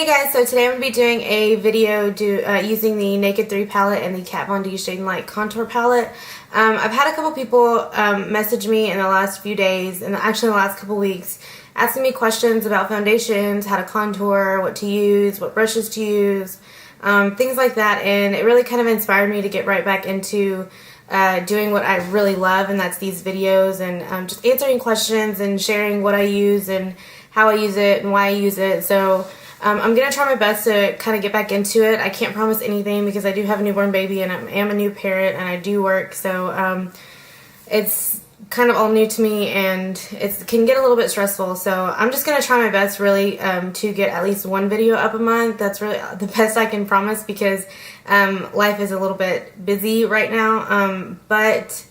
Hey guys, so today I'm going to be doing a video using the Naked 3 palette and the Kat Von D Shade and Light Contour palette. I've had a couple people message me in the last few days, and actually in the last couple weeks, asking me questions about foundations, how to contour, what to use, what brushes to use, things like that, and it really kind of inspired me to get right back into doing what I really love, and that's these videos and just answering questions and sharing what I use and how I use it and why I use it. So I'm going to try my best to kind of get back into it. I can't promise anything because I do have a newborn baby and I am a new parent and I do work. So it's kind of all new to me and it can get a little bit stressful. So I'm just going to try my best really to get at least one video up a month. That's really the best I can promise because life is a little bit busy right now. But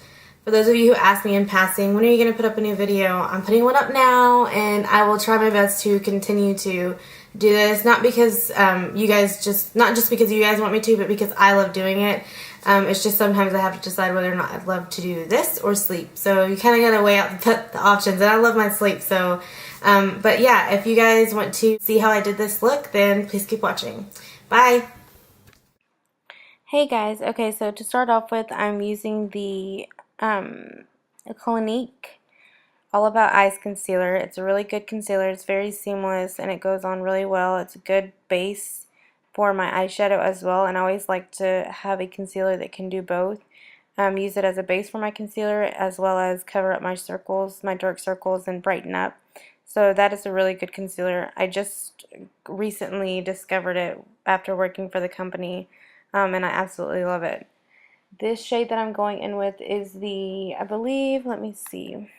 for those of you who asked me in passing, when are you going to put up a new video? I'm putting one up now and I will try my best to continue to do this, not because not just because you guys want me to, but because I love doing it. It's just sometimes I have to decide whether or not I'd love to do this or sleep. So you kind of got to weigh out the options, and I love my sleep. So, but yeah, if you guys want to see how I did this look, then please keep watching. Bye. Hey guys, okay, so to start off with, I'm using the Clinique All About Eyes concealer. It's a really good concealer. It's very seamless and it goes on really well. It's a good base for my eyeshadow as well, and I always like to have a concealer that can do both. Use it as a base for my concealer as well as cover up my circles, my dark circles, and brighten up. So that is a really good concealer. I just recently discovered it after working for the company, and I absolutely love it. This shade that I'm going in with is the, I believe, let me see.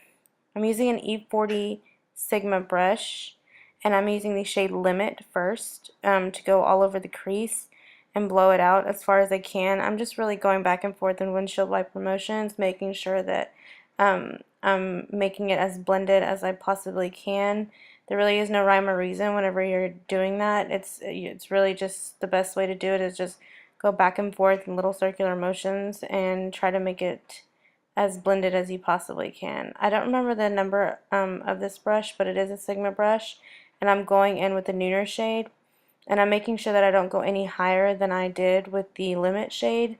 I'm using an E40 Sigma brush, and I'm using the shade Limit first to go all over the crease and blow it out as far as I can. I'm just really going back and forth in windshield wiper motions, making sure that I'm making it as blended as I possibly can. There really is no rhyme or reason whenever you're doing that. It's really just the best way to do it is just go back and forth in little circular motions and try to make it as blended as you possibly can. I don't remember the number of this brush, but it is a Sigma brush, and I'm going in with the Nooner shade, and I'm making sure that I don't go any higher than I did with the Limit shade,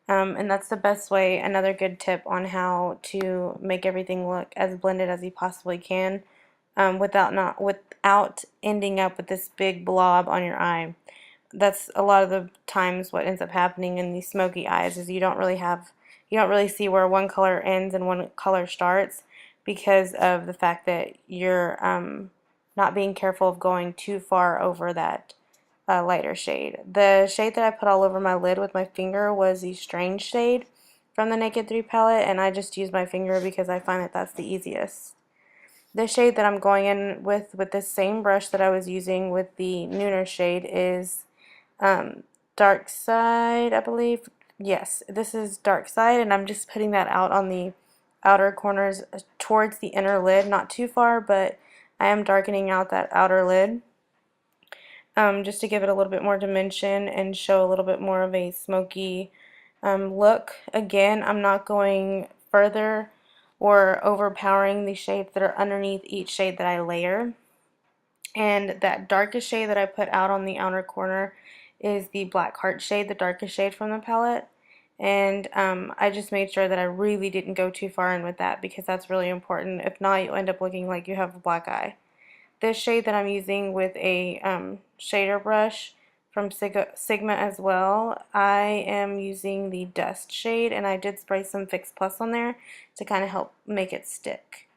and that's the best way. Another good tip on how to make everything look as blended as you possibly can, without ending up with this big blob on your eye. That's a lot of the times what ends up happening in these smoky eyes is you don't really see where one color ends and one color starts because of the fact that you're not being careful of going too far over that lighter shade. The shade that I put all over my lid with my finger was the Strange shade from the Naked 3 palette, and I just use my finger because I find that that's the easiest. The shade that I'm going in with this same brush that I was using with the Nooner shade is Dark Side, I believe. Yes, this is Dark Side, and I'm just putting that out on the outer corners towards the inner lid, not too far, but I am darkening out that outer lid just to give it a little bit more dimension and show a little bit more of a smoky look. Again, I'm not going further or overpowering the shades that are underneath each shade that I layer. And that darkest shade that I put out on the outer corner is the Black Heart shade, the darkest shade from the palette. And I just made sure that I really didn't go too far in with that because that's really important. If not, you'll end up looking like you have a black eye. This shade that I'm using with a shader brush from Sigma as well, I am using the Dust shade, and I did spray some Fix Plus on there to kind of help make it stick.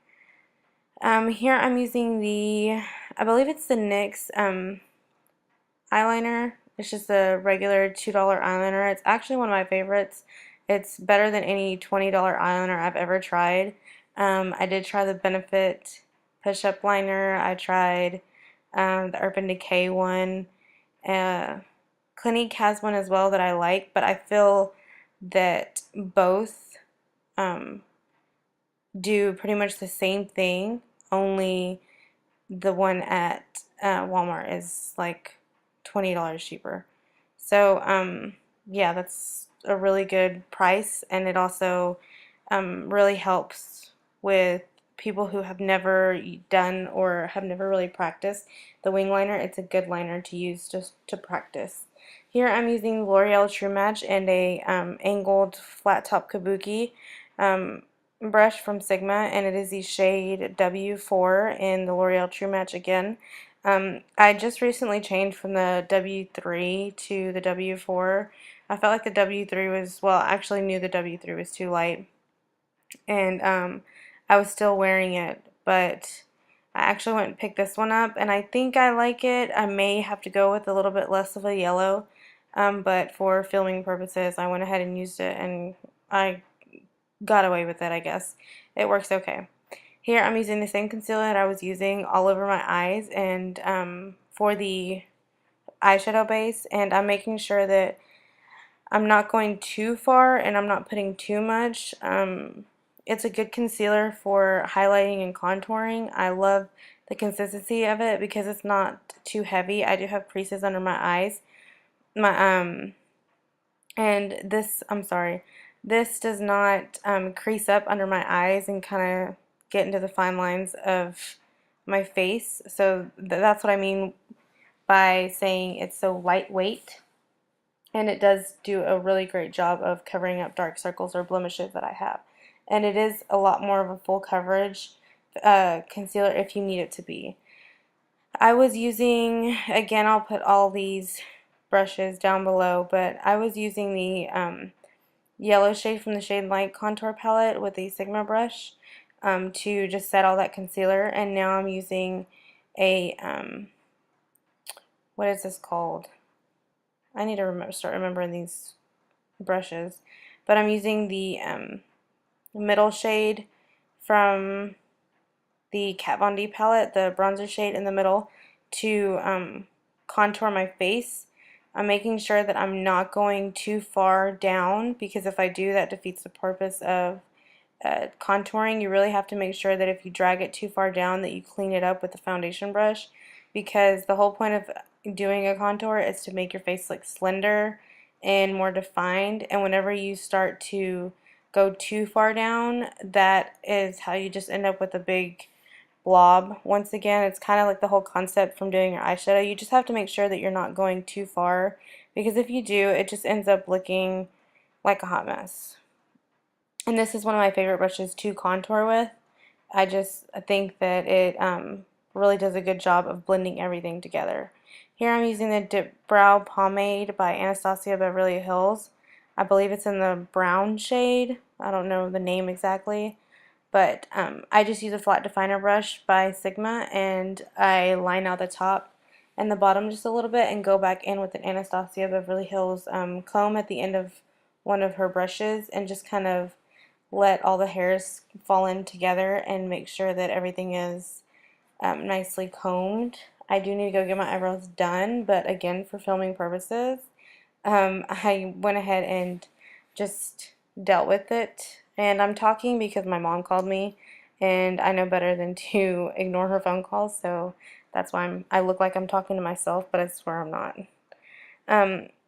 Here I'm using the, I believe it's the NYX eyeliner. It's just a regular $2 eyeliner. It's actually one of my favorites. It's better than any $20 eyeliner I've ever tried. I did try the Benefit push-up liner. I tried the Urban Decay one. Clinique has one as well that I like, but I feel that both do pretty much the same thing, only the one at Walmart is like $20 cheaper. So yeah, that's a really good price, and it also really helps with people who have never done or have never really practiced the wing liner, it's a good liner to use just to practice. Here I'm using L'Oreal True Match and a angled flat top kabuki brush from Sigma, and it is the shade W4 in the L'Oreal True Match again. I just recently changed from the W3 to the W4. I felt like the W3 was, well, I actually knew the W3 was too light, and I was still wearing it, but I actually went and picked this one up, and I think I like it. I may have to go with a little bit less of a yellow, but for filming purposes, I went ahead and used it, and I got away with it, I guess. It works okay. Here I'm using the same concealer that I was using all over my eyes and for the eyeshadow base, and I'm making sure that I'm not going too far and I'm not putting too much. It's a good concealer for highlighting and contouring. I love the consistency of it because it's not too heavy. I do have creases under my eyes. My and this, I'm sorry, this does not crease up under my eyes and kind of get into the fine lines of my face. So that's what I mean by saying it's so lightweight. And it does do a really great job of covering up dark circles or blemishes that I have. And it is a lot more of a full coverage concealer if you need it to be. I was using, again, I'll put all these brushes down below, but I was using the yellow shade from the Shade Light contour palette with a Sigma brush to just set all that concealer, and now I'm using a, what is this called? I need to start remembering these brushes, but I'm using the middle shade from the Kat Von D palette, the bronzer shade in the middle, to contour my face. I'm making sure that I'm not going too far down, because if I do, that defeats the purpose of contouring. You really have to make sure that if you drag it too far down that you clean it up with the foundation brush, because the whole point of doing a contour is to make your face look slender and more defined, and whenever you start to go too far down, that is how you just end up with a big blob. Once again, it's kind of like the whole concept from doing your eyeshadow. You just have to make sure that you're not going too far, because if you do, it just ends up looking like a hot mess. And this is one of my favorite brushes to contour with. I just think that it really does a good job of blending everything together. Here I'm using the Dip Brow Pomade by Anastasia Beverly Hills. I believe it's in the brown shade. I don't know the name exactly. But I just use a flat definer brush by Sigma, and I line out the top and the bottom just a little bit and go back in with an Anastasia Beverly Hills comb at the end of one of her brushes and just kind of let all the hairs fall in together and make sure that everything is nicely combed. I do need to go get my eyebrows done, but again, for filming purposes, I went ahead and just dealt with it. And I'm talking because my mom called me, and I know better than to ignore her phone calls, so that's why I look like I'm talking to myself, but I swear I'm not.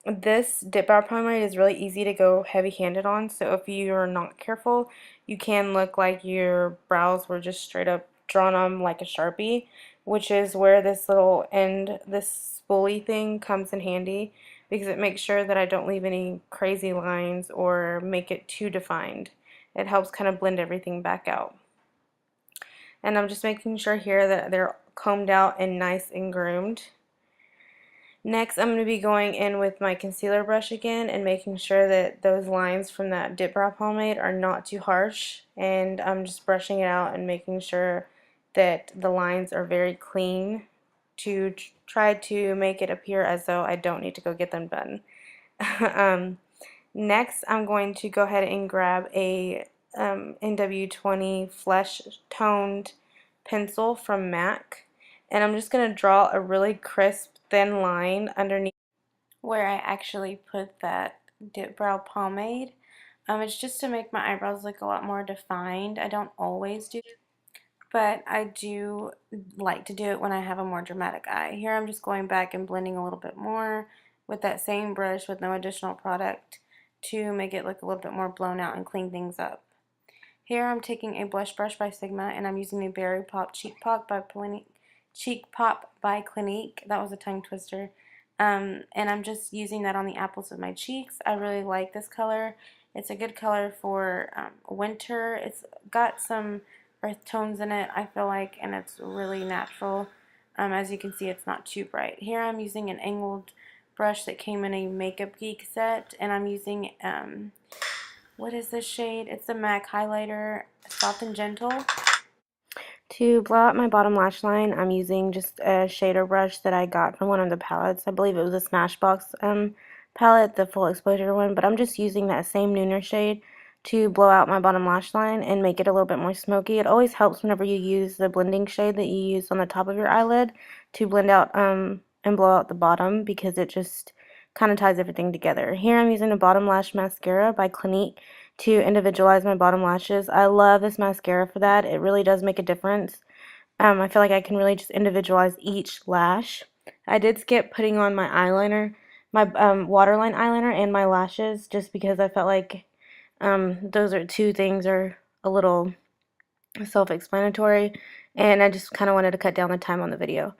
This dip brow pomade is really easy to go heavy-handed on, so if you're not careful, you can look like your brows were just straight up drawn on like a Sharpie, which is where this little end, this spoolie thing comes in handy, because it makes sure that I don't leave any crazy lines or make it too defined. It helps kind of blend everything back out. And I'm just making sure here that they're combed out and nice and groomed. Next, I'm going to be going in with my concealer brush again and making sure that those lines from that Dip Brow Pomade are not too harsh. And I'm just brushing it out and making sure that the lines are very clean to try to make it appear as though I don't need to go get them done. Next, I'm going to go ahead and grab a NW20 Flesh Toned pencil from MAC, and I'm just going to draw a really crisp, thin line underneath where I actually put that Dip Brow Pomade. It's just to make my eyebrows look a lot more defined. I don't always do it, but I do like to do it when I have a more dramatic eye. Here I'm just going back and blending a little bit more with that same brush with no additional product to make it look a little bit more blown out and clean things up. Here I'm taking a blush brush by Sigma, and I'm using the Berry Pop Cheek Pop by Clinique. That was a tongue twister. And I'm just using that on the apples of my cheeks. I really like this color. It's a good color for winter. It's got some earth tones in it, I feel like, and it's really natural. As you can see, it's not too bright. Here I'm using an angled brush that came in a Makeup Geek set, and I'm using what is this shade? It's the MAC highlighter, Soft and Gentle. To blow out my bottom lash line, I'm using just a shader brush that I got from one of the palettes. I believe it was a Smashbox palette, the full exposure one, but I'm just using that same Nooner shade to blow out my bottom lash line and make it a little bit more smoky. It always helps whenever you use the blending shade that you use on the top of your eyelid to blend out and blow out the bottom, because it just kind of ties everything together. Here I'm using the Bottom Lash Mascara by Clinique to individualize my bottom lashes. I love this mascara for that. It really does make a difference. I feel like I can really just individualize each lash. I did skip putting on my eyeliner, my waterline eyeliner, and my lashes, just because I felt like those are two things are a little self-explanatory, and I just kind of wanted to cut down the time on the video.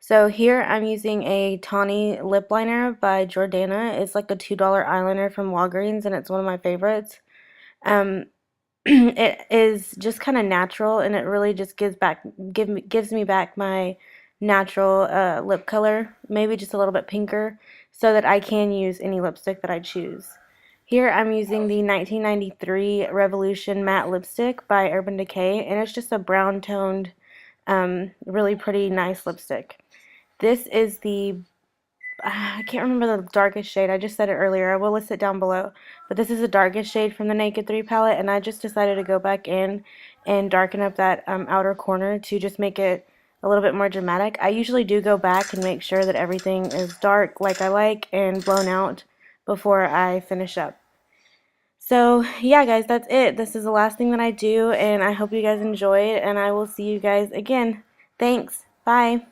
So here I'm using a Tawny lip liner by Jordana. It's like a $2 eyeliner from Walgreens, and it's one of my favorites. Um, it is just kind of natural, and it really just gives me back my natural lip color, maybe just a little bit pinker, so that I can use any lipstick that I choose. Here I'm using the 1993 Revolution matte lipstick by Urban Decay, and it's just a brown toned, really pretty nice lipstick. This is the I can't remember the darkest shade. I just said it earlier. I will list it down below. But this is the darkest shade from the Naked 3 palette, and I just decided to go back in and darken up that outer corner to just make it a little bit more dramatic. I usually do go back and make sure that everything is dark like I like and blown out before I finish up. So, yeah, guys, that's it. This is the last thing that I do, and I hope you guys enjoyed, and I will see you guys again. Thanks. Bye.